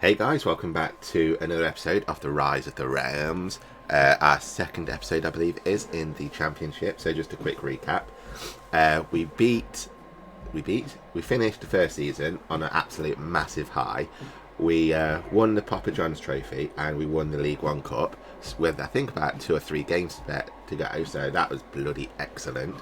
Hey guys, welcome back to another episode of The Rise of the Realms. Our second episode, I believe, is in the championship. So just a quick recap. We finished the first season on an absolute massive high. We won the Papa John's Trophy and we won the League One Cup with I think about 2 or 3 games to go. So that was bloody excellent.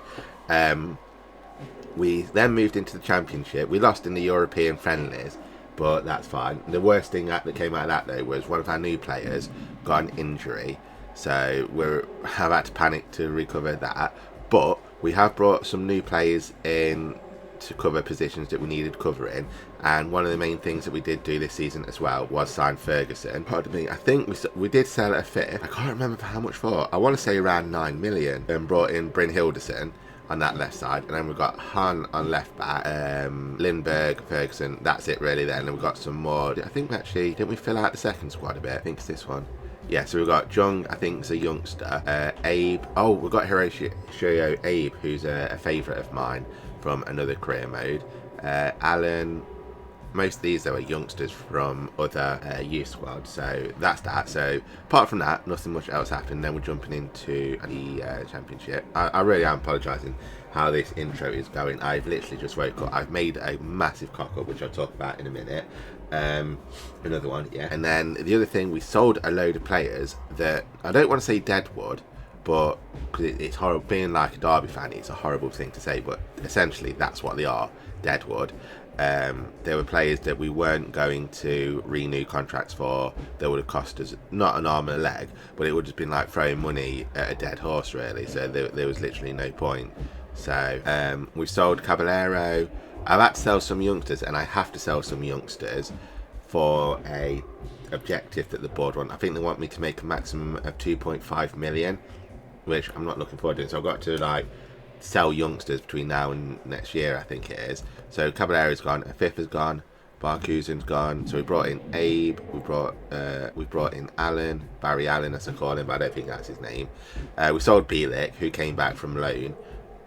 We then moved into the championship. We lost in the European friendlies, but that's fine. The worst thing that came out of that though was one of our new players got an injury, so we're about to panic to recover that. But we have brought some new players in to cover positions that we needed covering, and one of the main things that we did do this season as well was sign Ferguson. Pardon me, I think we did sell at a fifth. I can't remember for how much for. I want to say around 9 million, and brought in Bryn Hilderson on that left side, and then we've got Han on left back, Lindbergh, Ferguson. That's it really. Then and we've got some more. I think didn't we fill out the second squad a bit? I think it's this one. Yeah, so we've got Jung, I think is a youngster. Abe. Oh, we've got Hiroshio Abe, who's a favourite of mine from another career mode. Alan. Most of these though are youngsters from other youth squads, so that's that. So apart from that, nothing much else happened. Then we're jumping into the championship. I really am apologising how this intro is going. I've literally just woke up. I've made a massive cock up, which I'll talk about in a minute. Another one, yeah. And then the other thing, we sold a load of players that I don't want to say deadwood, but because it's horrible being like a Derby fan, it's a horrible thing to say, but essentially that's what they are, deadwood. There were players that we weren't going to renew contracts for. That would have cost us not an arm and a leg, but it would have been like throwing money at a dead horse really, so there was literally no point. So we sold Caballero. I've had to sell some youngsters, and I have to sell some youngsters for a objective that the board want. I think they want me to make a maximum of 2.5 million, which I'm not looking forward to. So I've got to sell youngsters between now and next year, I think it is. So Caballero's gone, a fifth has gone, Barcusen's gone. So we brought in Abe, we brought in Allen, Barry Allen as I call him, but I don't think that's his name. We sold Bielik, who came back from loan,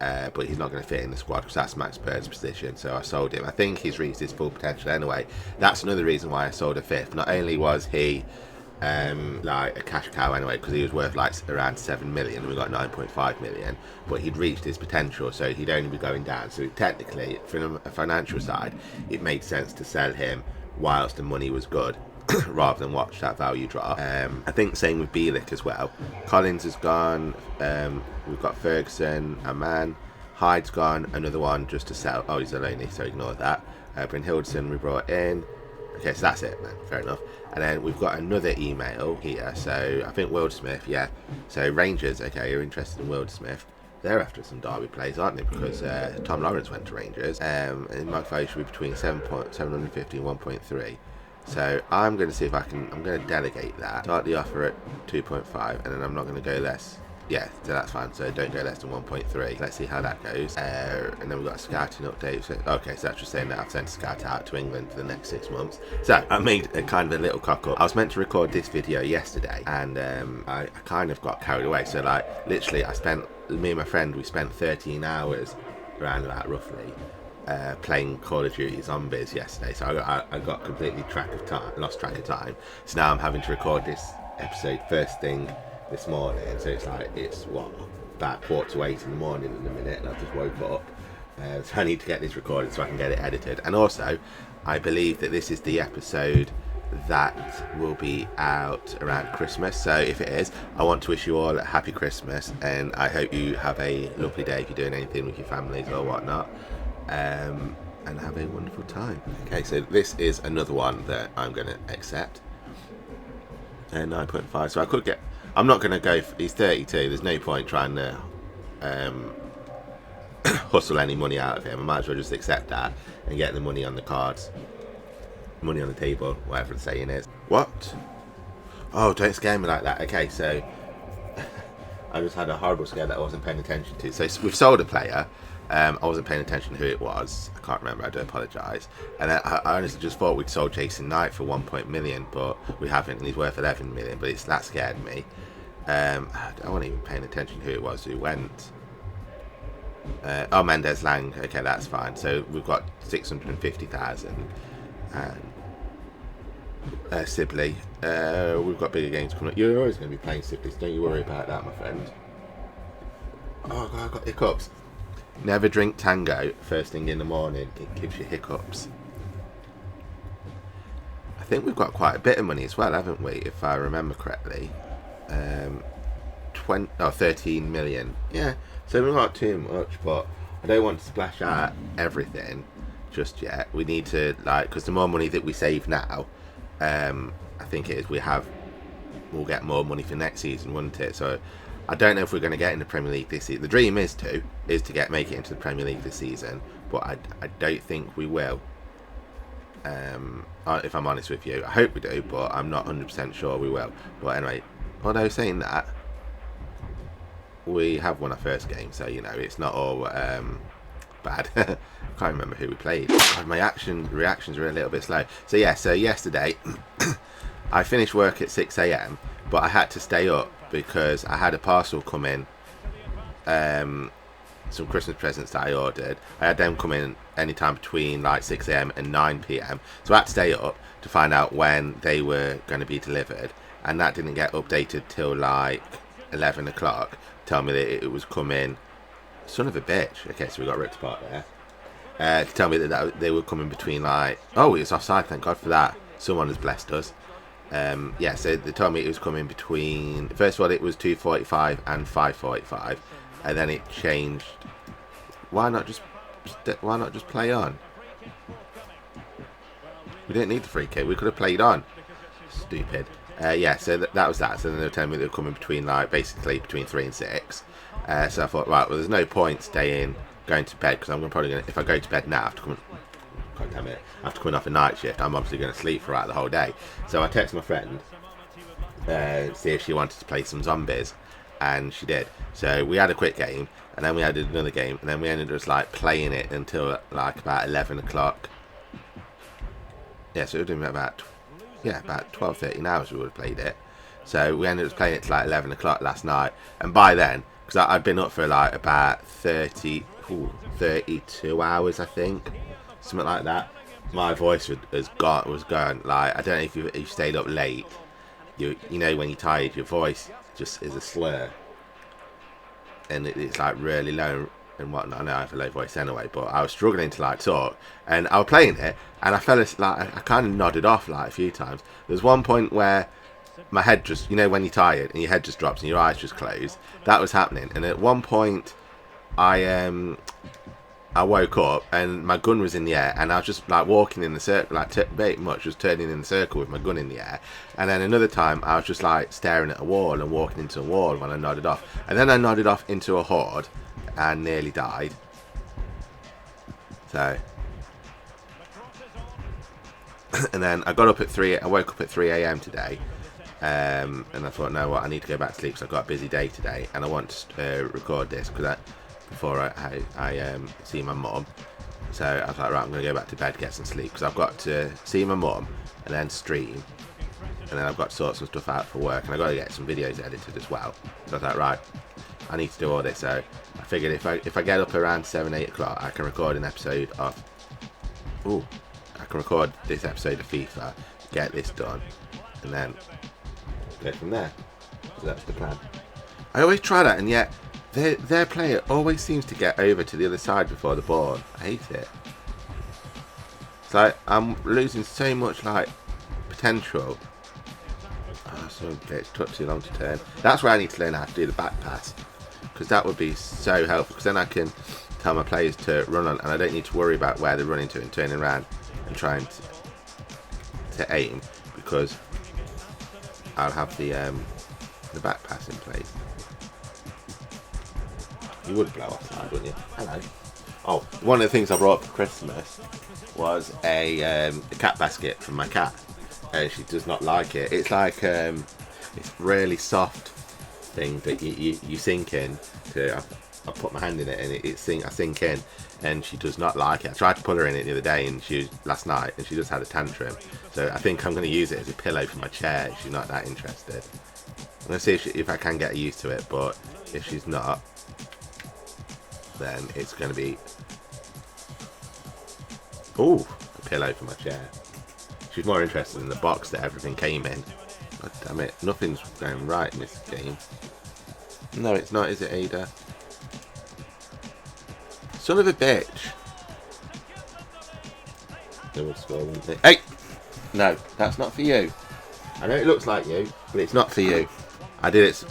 but he's not going to fit in the squad because that's Max Bird's position, so I sold him. I think he's reached his full potential anyway. That's another reason why I sold a fifth. Not only was he like a cash cow anyway, because he was worth like around 7 million and we got 9.5 million, but he'd reached his potential, so he'd only be going down. So technically, from a financial side, it made sense to sell him whilst the money was good rather than watch that value drop. I think same with Bielik as well. Collins has gone, we've got Ferguson, a man. Hyde's gone, another one just to sell. Oh, he's a lonely, so ignore that. Bryn Hilderson we brought in. Okay, so that's it, man. Fair enough. And then we've got another email here. So I think Wildsmith, yeah. So Rangers, okay, you're interested in Wildsmith. They're after some Derby plays, aren't they? Because Tom Lawrence went to Rangers. And my value should be between 750 and 1.3. So I'm going to see if I'm going to delegate that. Start the offer at 2.5, and then I'm not going to go less. Yeah, so that's fine. So don't go less than 1.3. Let's see how that goes. And then we've got a scouting update. So, okay, so that's just saying that I've sent a scout out to England for the next 6 months. So I made a kind of a little cock up. I was meant to record this video yesterday, and I kind of got carried away. So literally me and my friend, we spent 13 hours around that roughly playing Call of Duty Zombies yesterday. So I got completely lost track of time. So now I'm having to record this episode first thing this morning, so it's about 7:45 in the morning in a minute, and I've just woke up, so I need to get this recorded so I can get it edited. And also I believe that this is the episode that will be out around Christmas, so if it is, I want to wish you all a happy Christmas, and I hope you have a lovely day if you're doing anything with your families or whatnot, and have a wonderful time. Okay, so this is another one that I'm going to accept, 9.5. So I could get, I'm not going to go he's 32, there's no point trying to hustle any money out of him. I might as well just accept that and get the money on the cards, money on the table, whatever the saying is. What? Oh, don't scare me like that. Okay, so I just had a horrible scare that I wasn't paying attention to. So we've sold a player. I wasn't paying attention to who it was. I can't remember. I do apologise. And then I honestly just thought we'd sold Jason Knight for 1 million, but we haven't, and he's worth 11 million. But that scared me. I wasn't even paying attention to who it was who went. Mendes Lang. Okay, that's fine. So we've got 650,000, and Sibley. We've got bigger games coming up. You're always going to be playing Sibley, so don't you worry about that, my friend. Oh God, I've got hiccups. Never drink Tango first thing in the morning. It gives you hiccups. I think we've got quite a bit of money as well, haven't we? If I remember correctly. 13 million. Yeah, so we're not too much, but I don't want to splash out everything just yet. We need to, like, because the more money that we save now, I think it is, we'll get more money for next season, won't it? So I don't know if we're going to get in the Premier League this season. The dream is to make it into the Premier League this season, but I don't think we will. If I'm honest with you, I hope we do, but I'm not 100% sure we will. But anyway, although saying that, we have won our first game, so you know it's not all bad. I can't remember who we played. God, my reactions were a little bit slow. So yeah, so yesterday I finished work at 6 AM, but I had to stay up because I had a parcel come in. Some Christmas presents that I ordered. I had them come in anytime between like 6 AM and 9 PM. So I had to stay up to find out when they were going to be delivered, and that didn't get updated till like 11 o'clock. Tell me that it was coming. Son of a bitch. Okay, so we got ripped apart there. To tell me that they were coming between like, oh, it's offside, thank God for that. Someone has blessed us. Yeah, so they told me it was coming between, first of all it was 2:45 and 5:45, and then it changed. Why not just play on? We didn't need the free kick, we could have played on. Stupid. Yeah, so that was that. So then they were telling me they were coming between, like, basically between 3 and 6. So I thought, right, well, there's no point going to bed, because I'm probably going to, if I go to bed now, I have to come, God damn it, after coming off a night shift, I'm obviously going to sleep throughout the whole day. So I texted my friend, see if she wanted to play some zombies, and she did. So we had a quick game, and then we had another game, and then we ended up just, like, playing it until, like, about 11 o'clock. Yeah, so we were doing about 12, 13 hours we would have played it. So we ended up playing it till like 11 o'clock last night. And by then, because I'd been up for like about 32 hours, I think. Something like that. My voice was gone. Like, I don't know if you stayed up late. You know when you're tired, your voice just is a slur. And it's like really low and whatnot. I know I have a low voice anyway, but I was struggling to like talk, and I was playing it, and I felt like I kind of nodded off like a few times. There's one point where my head just, you know, when you're tired and your head just drops and your eyes just close. That was happening, and at one point, I woke up and my gun was in the air, and I was just like walking in the circle, like very much just turning in the circle with my gun in the air. And then another time, I was just like staring at a wall and walking into a wall when I nodded off, and then I nodded off into a horde and nearly died. So and then I got up at 3. I woke up at 3 AM today, and I thought, no, what, I need to go back to sleep because I've got a busy day today, and I want to record this because before I see my mum. So I was like, right, I'm going to go back to bed, get some sleep, because I've got to see my mum and then stream, and then I've got to sort some stuff out for work, and I've got to get some videos edited as well. So I was like, right, I need to do all this. So I figured if I get up around 7, 8 o'clock, I can record an episode of, I can record this episode of FIFA, get this done, and then go from there. So that's the plan. I always try that, and yet their player always seems to get over to the other side before the ball. I hate it. It's like I'm losing so much like potential. Oh, so it took too long to turn. That's where I need to learn how to do the back pass, because that would be so helpful, because then I can tell my players to run on, and I don't need to worry about where they're running to and turning around and trying to aim, because I'll have the back pass in place. You would blow offside, wouldn't you? Hello. Oh, one of the things I brought for Christmas was a cat basket from my cat, and she does not like it. It's like it's really soft thing that you sink in. I put my hand in it and I sink in, and she does not like it. I tried to put her in it the other day, and last night, and she just had a tantrum. So I think I'm going to use it as a pillow for my chair. She's not that interested. I'm going to see if I can get her used to it, but if she's not, then it's going to be a pillow for my chair. She's more interested in the box that everything came in. God damn it, nothing's going right in this game. No, it's not, is it, Ada? Son of a bitch. They would score, wouldn't they? Hey! No, that's not for you. I know it looks like you, but it's not for you. I didn't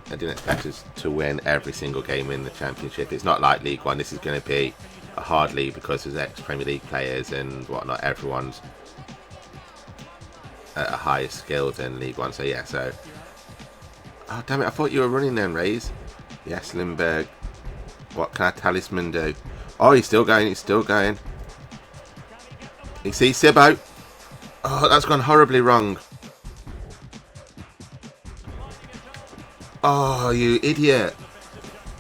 expect us to win every single game in the Championship. It's not like League One. This is going to be a hard league because there's ex-Premier League players and whatnot. Everyone's at a higher skill than League One. So yeah, so... Oh, damn it. I thought you were running then, Rays. Yes, Lindbergh. What can our talisman do? Oh, he's still going. He's still going. You see, Sibbo? Oh, that's gone horribly wrong. Oh, you idiot.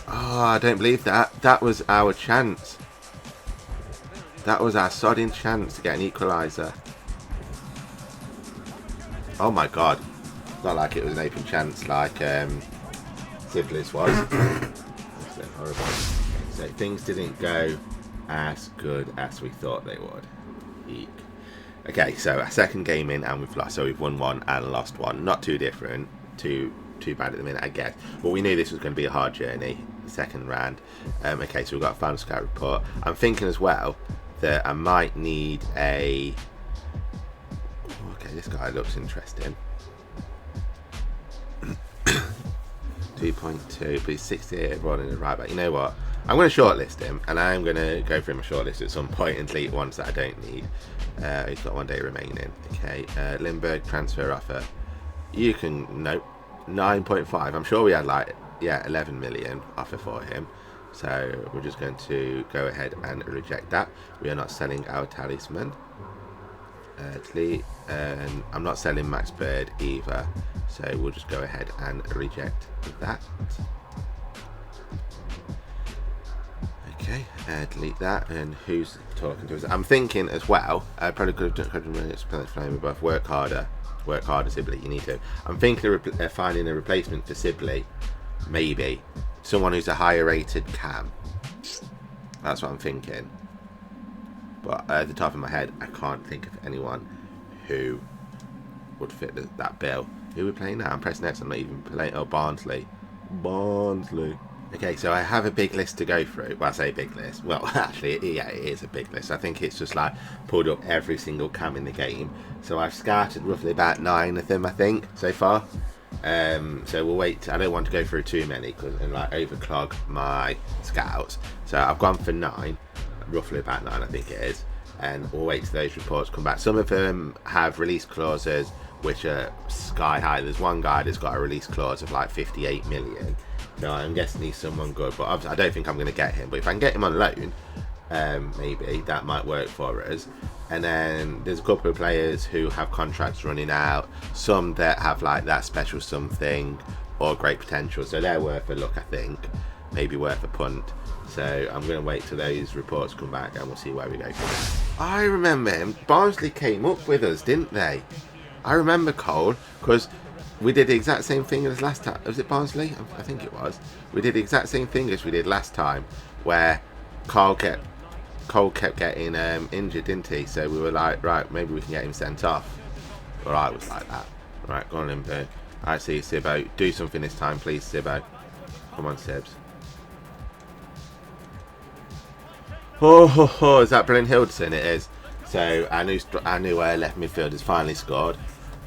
Oh, I don't believe that. That was our chance. That was our sodding chance to get an equaliser. Oh my god. Not like it was an open chance like Sibley's was. That's horrible. So things didn't go as good as we thought they would. Eek. Okay, so our second game in and we've lost. So we've won one and lost one. Not too different. Too bad at the minute, I guess. But we knew this was going to be a hard journey. Second round. Okay, so we've got a final scout report. I'm thinking as well that I might need a... Okay, this guy looks interesting. 2.2, but he's 68 everyone in the right back. You know what? I'm going to shortlist him, and I'm going to go through my shortlist at some point and delete ones that I don't need. He's got 1 day remaining. Okay, Lindbergh transfer offer. You can... Nope. 9.5. I'm sure we had like 11 million offer for him, so we're just going to go ahead and reject that. We are not selling our talisman. Delete, and I'm not selling Max Bird either, so we'll just go ahead and reject that. Okay, delete that. And who's talking to us? I'm thinking as well, I probably could have done flame above. Work harder, Sibley. You need to. I'm thinking of finding a replacement for Sibley. Maybe someone who's a higher rated cam. That's what I'm thinking. But at the top of my head, I can't think of anyone who would fit that bill. Who are we playing now? I'm pressing X. I'm not even playing. Oh, Barnsley. Okay, so I have a big list to go through. Well, I say big list. Well, actually, yeah, it is a big list. I think it's just like pulled up every single cam in the game. So I've scouted roughly about 9 of them, I think, so far. So we'll wait. I don't want to go through too many and like overclog my scouts. So I've gone for 9, roughly about 9, I think it is. And we'll wait till those reports come back. Some of them have release clauses which are sky high. There's one guy that's got a release clause of like 58 million. No, I'm guessing he's someone good, but obviously I don't think I'm going to get him. But if I can get him on loan, maybe that might work for us. And then there's a couple of players who have contracts running out. Some that have like that special something or great potential. So they're worth a look, I think. Maybe worth a punt. So I'm going to wait till those reports come back and we'll see where we go from there. I remember him. Barnsley came up with us, didn't they? I remember Cole, because we did the exact same thing as last time. Was it Barnsley? I think it was. We did the exact same thing as we did last time, where Cole kept getting injured, didn't he? So we were like, right, maybe we can get him sent off. Or I was like that. Right, go on, Lindbergh. I see you, Sibbo. Do something this time, please, Sibbo. Come on, Sibs. Oh, is that Bryn Hilderson? It is. So our new left midfield has finally scored.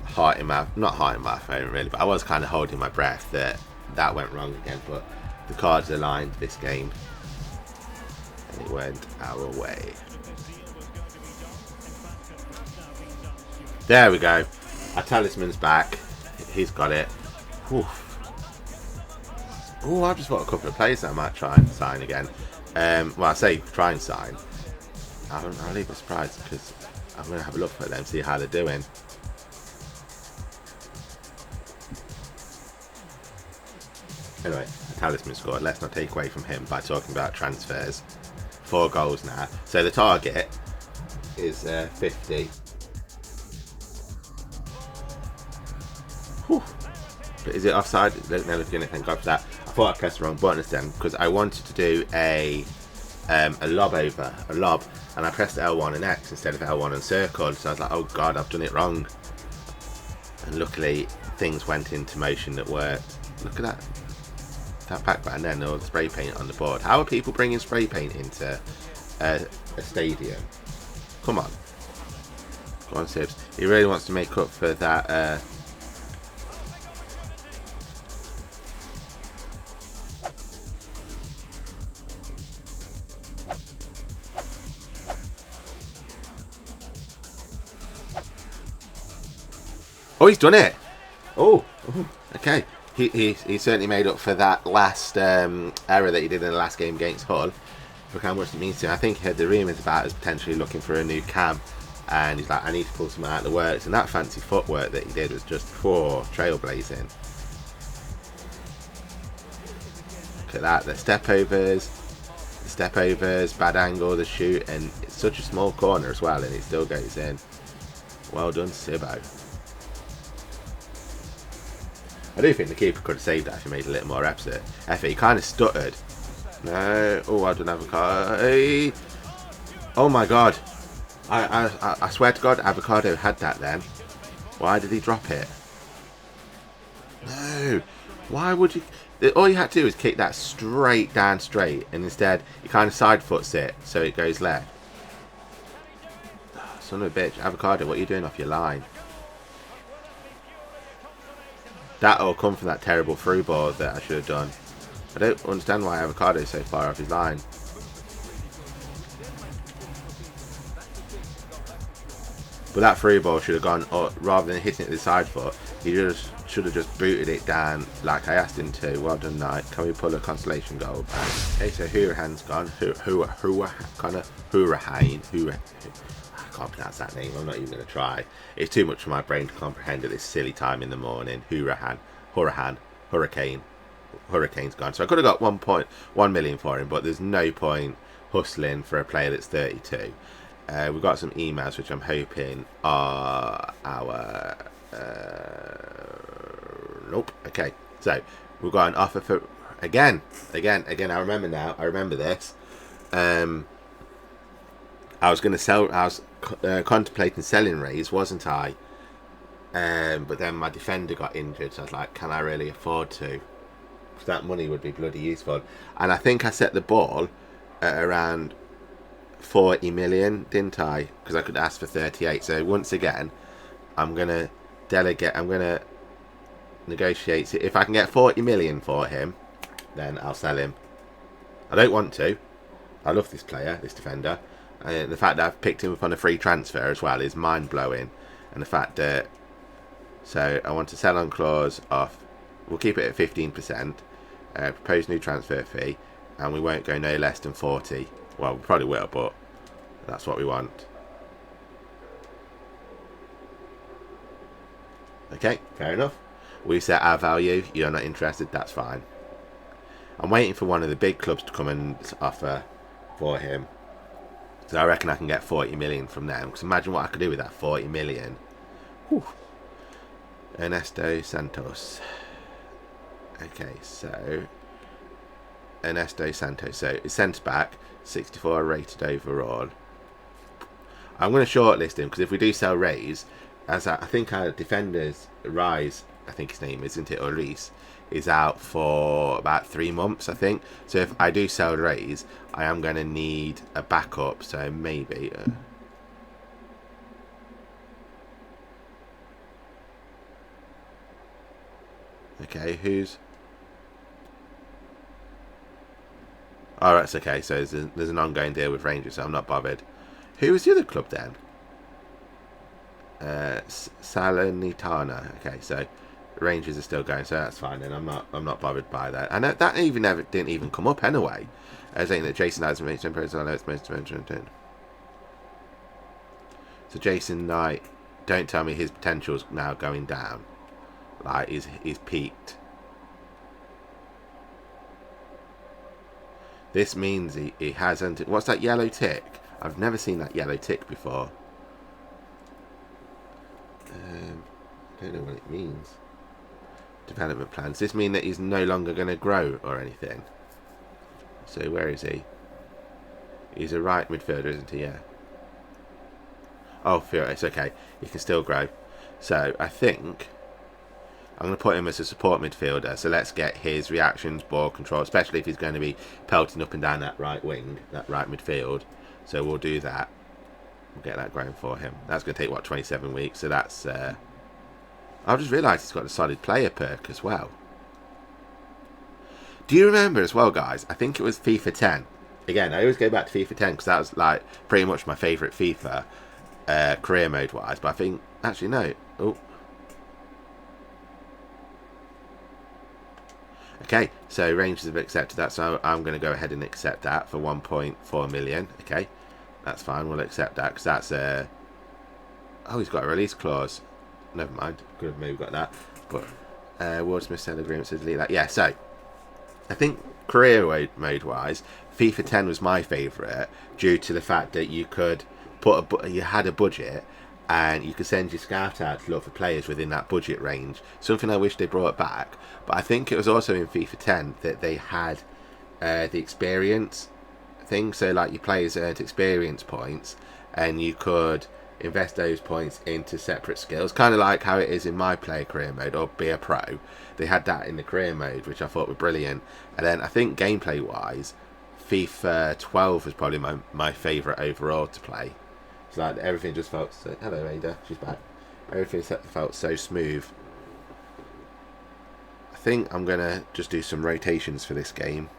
Heart in my, not heart in my phone really, but I was kind of holding my breath that went wrong again. But the cards aligned this game, and it went our way. There we go. Our talisman's back. He's got it. Oh, I've just got a couple of players that I might try and sign again. Well, I say try and sign. I'll leave a surprise because I'm going to have a look for them, see how they're doing. Anyway, a talisman scored. Let's not take away from him by talking about transfers. 4 goals now. So the target is 50. Whew. But is it offside? Don't know if you're going to thank God for that. I thought I pressed the wrong button then because I wanted to do a lob over. A lob. and I pressed L1 and X instead of L1 and circle, so I was like, oh god, I've done it wrong. And luckily things went into motion that worked. Look at that background there, no spray paint on the board. How are people bringing spray paint into a stadium? Come on. Go on, Sibs. He really wants to make up for that oh, he's done it. Oh, okay. He certainly made up for that last error that he did in the last game against Hull. Look how much it means to him. I think he heard the rumours about us potentially looking for a new cam, and he's like, I need to pull something out of the works. And that fancy footwork that he did was just trailblazing. Look at that, the step overs, bad angle, the shoot, and it's such a small corner as well, and it still goes in. Well done, Sibbo. I do think the keeper could have saved that if he made a little more effort. He kind of stuttered. No. Oh, I don't have avocado. Oh my god. I swear to god, Avocado had that then. Why did he drop it? No. Why would you... All you had to do was kick that straight down straight, and instead he kind of side foots it so it goes left. Son of a bitch. Avocado, what are you doing off your line? That all come from that terrible through ball that I should have done. I don't understand why Avocado is so far off his line. But that through ball should have gone, or rather than hitting it with the side foot, he just should have just booted it down like I asked him to. Well done, Knight. Can we pull a consolation goal back? Okay, so Hurahan's gone. Hurahan. I can't pronounce that name. I'm not even going to try. It's too much for my brain to comprehend at this silly time in the morning. Hurricane's gone. So I could have got 1.1 million for him, but there's no point hustling for a player that's 32. We've got some emails which I'm hoping are our nope. Okay, so we've got an offer for again. I remember now. I remember this. I was going to sell. I was contemplating selling Rays, wasn't I? But then my defender got injured, so I was like, can I really afford to? Because that money would be bloody useful. And I think I set the ball at around 40 million, didn't I? Because I could ask for 38. So once again, I'm going to delegate. I'm going to negotiate. If I can get 40 million for him, then I'll sell him. I don't want to. I love this player, this defender. The fact that I've picked him up on a free transfer as well is mind-blowing. And the fact that... So I want to sell on clause off. We'll keep it at 15%. Propose new transfer fee. And we won't go no less than 40. Well, we probably will, but that's what we want. Okay, fair enough. We set our value. You're not interested. That's fine. I'm waiting for one of the big clubs to come and offer for him. So I reckon I can get 40 million from them. Because imagine what I could do with that 40 million. Whew. Ernesto Santos. Okay, so Ernesto Santos. So it's centre back, 64 rated overall. I'm going to shortlist him because if we do sell Rays, as I think our defenders, Rise, I think his name is, isn't it, or Reese, is out for about 3 months, I think. So if I do sell Rays, I am going to need a backup. So maybe. Okay, who's... Oh, that's okay. So there's an ongoing deal with Rangers, so I'm not bothered. Who was the other club then? Salernitana. Okay, so Rangers are still going, so that's fine. And I'm not bothered by that. And that didn't even come up anyway. I was saying that Jason Knight makes impression. I know it's most mentioned. So Jason Knight, don't tell me his potential's now going down. Like he's peaked. This means he hasn't. What's that yellow tick? I've never seen that yellow tick before. I don't know what it means. Development plans. Does this mean that he's no longer going to grow or anything? So where is he? He's a right midfielder, isn't he? Yeah. Oh, it's okay. He can still grow. So I think I'm going to put him as a support midfielder. So let's get his reactions, ball control, especially if he's going to be pelting up and down that right wing, that right midfield. So we'll do that. We'll get that going for him. That's going to take, what, 27 weeks. So that's... I've just realised he's got a solid player perk as well. Do you remember as well, guys? I think it was FIFA 10. Again, I always go back to FIFA 10 because that was like pretty much my favourite FIFA career mode wise. But I think, actually, no. Oh. Okay, so Rangers have accepted that, so I'm going to go ahead and accept that for 1.4 million. Okay, that's fine. We'll accept that because that's a... Oh, he's got a release clause. Never mind. Could have maybe got that. But Wordsmith sale agreement says delete that. Yeah, so I think career mode wise, FIFA 10 was my favourite due to the fact that you could you had a budget and you could send your scout out to look for players within that budget range. Something I wish they brought back. But I think it was also in FIFA 10 that they had the experience thing. So like your players earned experience points and you could invest those points into separate skills, kind of like how it is in my player career mode or be a pro. They had that in the career mode, which I thought were brilliant. And then I think gameplay wise, FIFA 12 was probably my favourite overall to play. It's like everything just felt so... Hello Ada, she's back. Everything felt so smooth. I think I'm gonna just do some rotations for this game,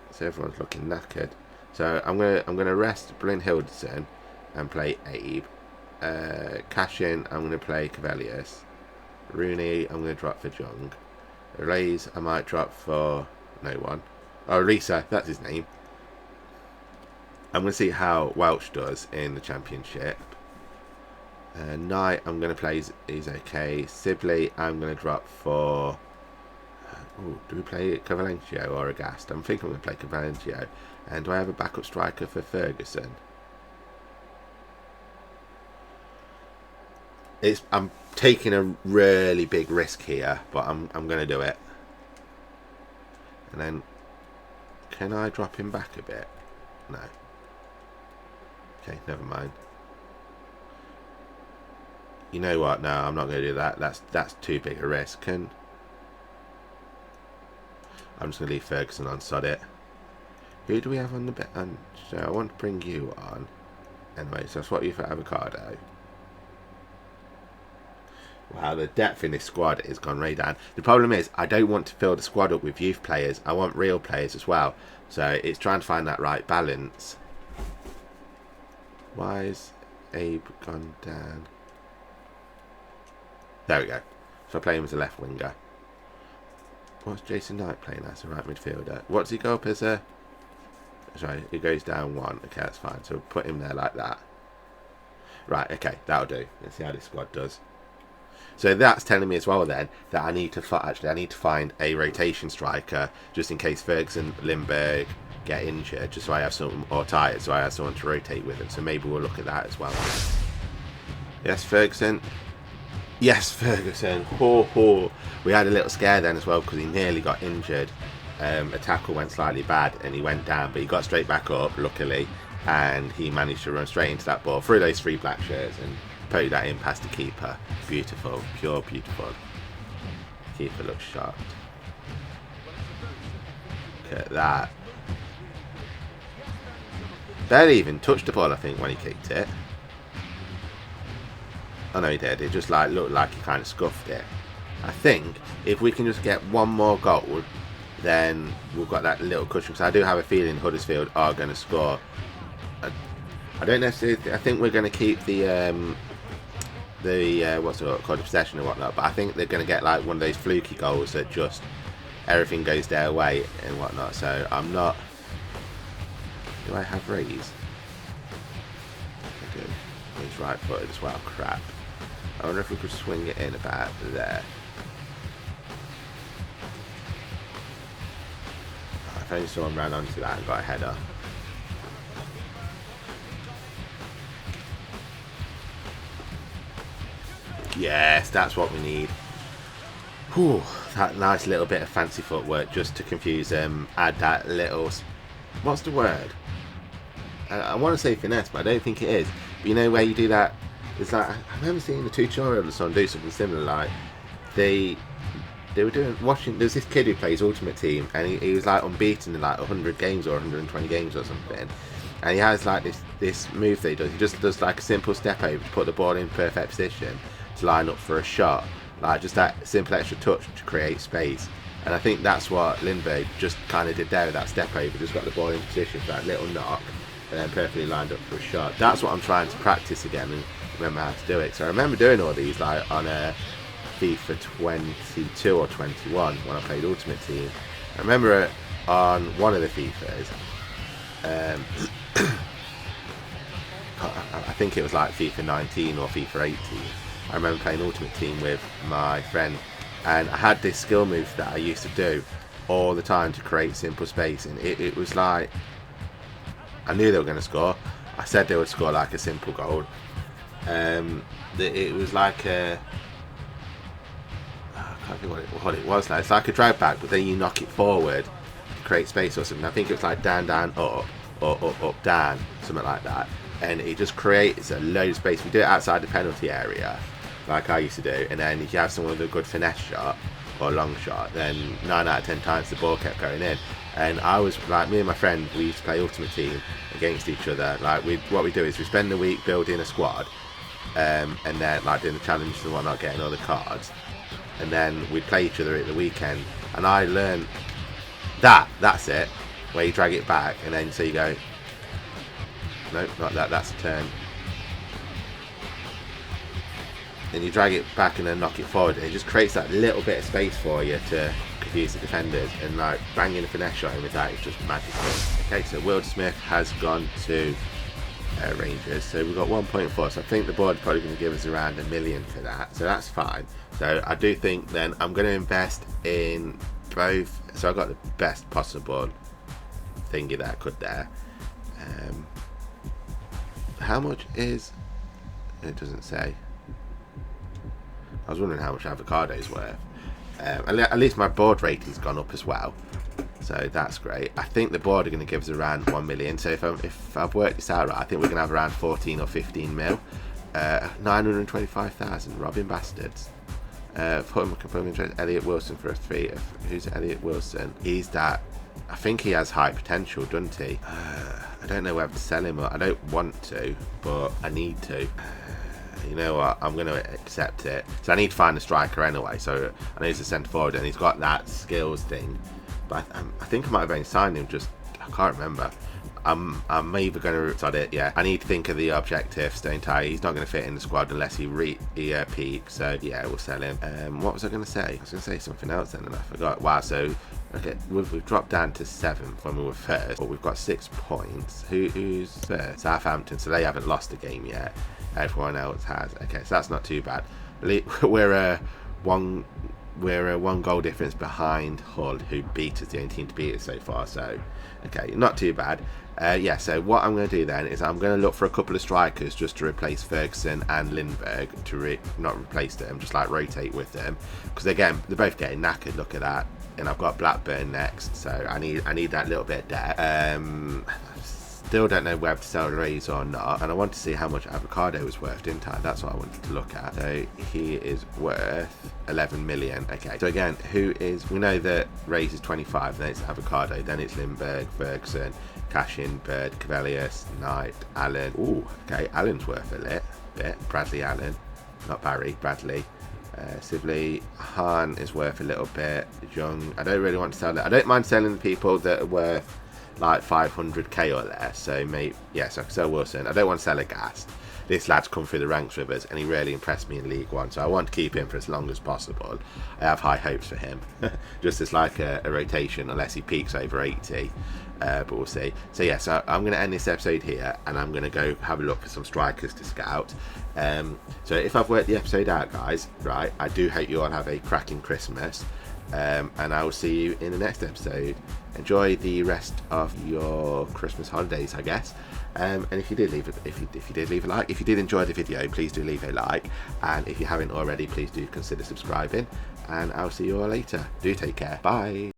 so everyone's looking knackered. So I'm gonna rest Brynhildsson and play Abe. Cash in, I'm gonna play Cavalius. Rooney, I'm gonna drop for Jung. Rays, I might drop for no one. Oh, Risa, that's his name. I'm gonna see how Welsh does in the championship. Knight, I'm gonna play. He's okay. Sibley, I'm gonna drop for. Oh, do we play Cavalencio or Agast? I'm thinking I'm going to play Cavalencio. And do I have a backup striker for Ferguson? I'm taking a really big risk here, but I'm going to do it. And then, can I drop him back a bit? No. Okay, never mind. You know what? No, I'm not going to do that. That's too big a risk. I'm just going to leave Ferguson on, sod it. Who do we have on the bench? So I want to bring you on. Anyway, so I'll swap you for Avocado. Wow, the depth in this squad has gone way down. The problem is, I don't want to fill the squad up with youth players. I want real players as well. So it's trying to find that right balance. Why is Abe gone down? There we go. So I play him as a left winger. What's Jason Knight playing as a right midfielder? What's he go up as a... Sorry, he goes down one. Okay, that's fine. So we'll put him there like that. Right, okay, that'll do. Let's see how this squad does. So that's telling me as well then that I need to find a rotation striker just in case Ferguson, Lindbergh get injured, just so I have someone, or tired, so I have someone to rotate with them. So maybe we'll look at that as well. Yes, Ferguson. Yes, Ferguson. Ho, ho. We had a little scare then as well because he nearly got injured. A tackle went slightly bad and he went down, but he got straight back up, luckily, and he managed to run straight into that ball through those three black shirts and poke that in past the keeper. Beautiful. Pure beautiful. Keeper looks shocked. Look at that. Barely even touched the ball, I think, when he kicked it. Oh no, he did. It just looked like he kind of scuffed it. I think if we can just get one more goal, then we've got that little cushion. Because I do have a feeling Huddersfield are going to score. I don't necessarily. I think we're going to keep the what's it called, the possession and whatnot. But I think they're going to get like one of those fluky goals that just everything goes their way and whatnot. So I'm not. Do I have Rees? I do. He's right-footed as well. Crap. I wonder if we could swing it in about there. If only someone ran onto that and got a header. Yes, that's what we need. Whew, that nice little bit of fancy footwork just to confuse them. Add that little what's the word? I want to say finesse, but I don't think it is. But you know where you do that? It's like, I remember seeing the tutorial or someone do something similar. Like they were watching. There's this kid who plays Ultimate Team, and he was like unbeaten in like 100 games or 120 games or something. And he has like this move that he does. He just does like a simple step over to put the ball in perfect position to line up for a shot. Like just that simple extra touch to create space. And I think that's what Lindbergh just kind of did there with that step over. Just got the ball in position for that little knock, and then perfectly lined up for a shot. That's what I'm trying to practice again and remember how to do it. So I remember doing all these like on a FIFA 22 or 21 when I played Ultimate Team. I remember on one of the FIFAs, I think it was like FIFA 19 or FIFA 18. I remember playing Ultimate Team with my friend, and I had this skill move that I used to do all the time to create simple space, and it was like, I knew they were going to score. I said they would score like a simple goal. It was like a, I can't think what it was like. It's like a drag back, but then you knock it forward to create space or something. I think it was like down, down, up, or up, down, something like that. And it just creates a load of space. We do it outside the penalty area, like I used to do. And then if you have someone with a good finesse shot or a long shot, then 9 out of 10 times the ball kept going in. And I was like, me and my friend, we used to play Ultimate Team against each other. Like what we do is we spend the week building a squad, and then like doing the challenges and whatnot, getting all the cards, and then we'd play each other at the weekend. And I learned that's it, where you drag it back, and then so you go, no, not that, that's a turn. Then you drag it back and then knock it forward, and it just creates that little bit of space for you to confuse the defenders, and like banging a finesse shot in with that is just magical. Okay, so Will Smith has gone to Rangers, so we've got 1.4, so I think the board's probably going to give us around $1 million for that, so that's fine. So I do think then I'm going to invest in both, so I got the best possible thingy that I could there. How much is, it doesn't say. I was wondering how much avocado's worth. At least my board rating's gone up as well, so that's great. I think the board are going to give us around 1 million. So if I've worked this out right, I think we're going to have around 14 or 15 mil. 925,000. Robbing bastards. Elliot Wilson for a 3. Who's Elliot Wilson? He's that. I think he has high potential, doesn't he? I don't know whether to sell him or I don't want to, but I need to. You know what, I'm going to accept it. So I need to find a striker anyway, so I know he's a centre forward and he's got that skills thing, but I think I might have only signed him, just I can't remember. I'm either going to it. Yeah, I need to think of the objectives, don't I? He's not going to fit in the squad unless he peaks, so yeah, we'll sell him. What was I going to say? I was going to say something else then and I forgot. Wow, so okay, we've dropped down to 7th when we were first, but we've got 6 points. Who's first? Southampton, so they haven't lost a game yet. Everyone else has. Okay, so that's not too bad. We're a one goal difference behind Hull, who beat us, the only team to beat us so far. So, okay, not too bad. Yeah, so what I'm going to do then is I'm going to look for a couple of strikers just to replace Ferguson and Lindbergh, to not replace them, just like rotate with them, because they're both getting knackered. Look at that. And I've got Blackburn next, so I need that little bit there. Still don't know whether to sell Reyes or not, and I want to see how much avocado was worth, didn't I? That's what I wanted to look at. So he is worth 11 million. Okay, so again, we know that Reyes is 25, then it's avocado, then it's Lindbergh, Ferguson, Cashin, Bird, Cavalius, Knight, Allen. Ooh, okay, Allen's worth a little bit. Bradley Allen, not Barry, Bradley. Sibley, Han is worth a little bit. Young, I don't really want to sell it. I don't mind selling the people that are worth like 500k or less, so maybe, yes, I can sell Wilson. I don't want to sell a Gast. This lad's come through the ranks with us and he really impressed me in League One, so I want to keep him for as long as possible. I have high hopes for him, just as like a rotation, unless he peaks over 80, but we'll see. So yeah, so I'm going to end this episode here and I'm going to go have a look for some strikers to scout. So if I've worked the episode out, guys, right, I do hope you all have a cracking Christmas. And I will see you in the next episode. Enjoy the rest of your Christmas holidays, I guess. And if you did leave a like, if you did enjoy the video, please do leave a like. And if you haven't already, please do consider subscribing. And I'll see you all later. Do take care. Bye.